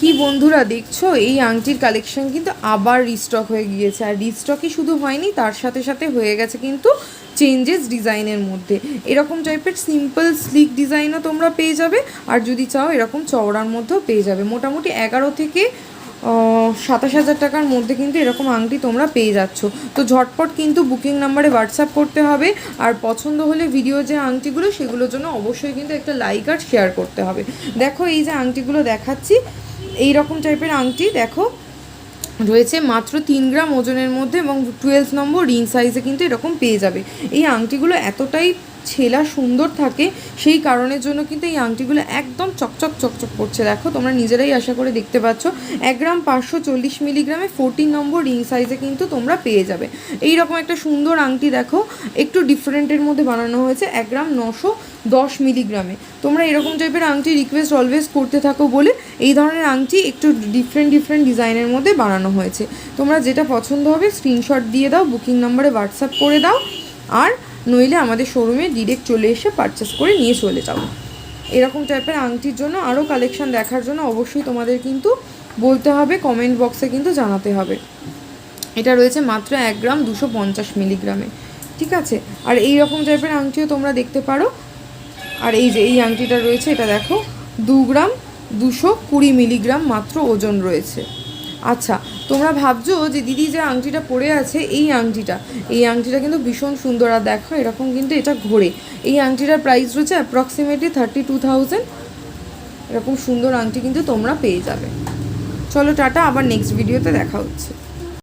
কি বন্ধুরা দেখছো, এই আংটির কালেকশন কিন্তু আবার রিস্টক হয়ে গিয়েছে। আর রিস্টকই শুধু হয়নি, তার সাথে সাথে হয়ে গেছে কিন্তু চেঞ্জেস ডিজাইনের মধ্যে। এরকম টাইপের সিম্পল স্লিক ডিজাইনও তোমরা পেয়ে যাবে, আর যদি চাও এরকম চওড়ার মধ্যেও পেয়ে যাবে। মোটামুটি 11 থেকে 27,000 টাকার মধ্যে কিন্তু এরকম আংটি তোমরা পেয়ে যাচ্ছ। তো ঝটপট কিন্তু বুকিং নাম্বারে হোয়াটসঅ্যাপ করতে হবে। আর পছন্দ হলে ভিডিও যে আংটিগুলো সেগুলোর জন্য অবশ্যই কিন্তু একটা লাইক আর শেয়ার করতে হবে। দেখো এই যে আংটিগুলো দেখাচ্ছি, এই রকম টাইপের আংটি দেখো রয়েছে মাত্র 3 গ্রাম ওজনের মধ্যে, এবং 12 নম্বর রিং সাইজে কিন্তু এরকম পেয়ে যাবে। এই আংটিগুলো এতটাই ছেলা সুন্দর থাকে, সেই কারণের জন্য কিন্তু এই আংটিগুলো একদম চকচক চকচক করছে। দেখো তোমরা নিজেরাই আশা করে দেখতে পাচ্ছ। 1 গ্রাম 540 মিলিগ্রামে 14 নম্বর রিং সাইজে কিন্তু তোমরা পেয়ে যাবে। এই রকম একটা সুন্দর আংটি দেখো, একটু ডিফারেন্টের মধ্যে বানানো হয়েছে। 1 গ্রাম 910 মিলিগ্রামে। তোমরা এরকম টাইপের আংটি রিকোয়েস্ট অলওয়েজ করতে থাকো বলে এই ধরনের আংটি একটু ডিফারেন্ট ডিজাইনের মধ্যে বানানো হয়েছে। তোমরা যেটা পছন্দ হবে স্ক্রিনশট দিয়ে দাও, বুকিং নাম্বারে হোয়াটসঅ্যাপ করে দাও, আর নইলে আমাদের শোরুমে ডিরেক্ট চলে এসে পারচেস করে নিয়ে চলে যাও। এরকম টাইপের আংটির জন্য আরও কালেকশান দেখার জন্য অবশ্যই তোমাদের কিন্তু বলতে হবে, কমেন্ট বক্সে কিন্তু জানাতে হবে। এটা রয়েছে মাত্র 1 গ্রাম 250 মিলিগ্রামে, ঠিক আছে। আর এই রকম টাইপের আংটিও তোমরা দেখতে পারো। আর এই যে এই আংটিটা রয়েছে, এটা দেখো 2 গ্রাম 220 মিলিগ্রাম মাত্র ওজন রয়েছে। আচ্ছা, তোমরা ভাবছো যে দিদি যে আংটিটা পরে আছে এই আংটিটা কিন্তু ভীষণ সুন্দর। আর দেখো এরকম কিন্তু এটা ঘোরে। এই আংটিটার প্রাইস রয়েছে অ্যাপ্রক্সিমেটলি 32,000। এরকম সুন্দর আংটি কিন্তু তোমরা পেয়ে যাবে। চলো টাটা, আবার নেক্সট ভিডিওতে দেখা হচ্ছে।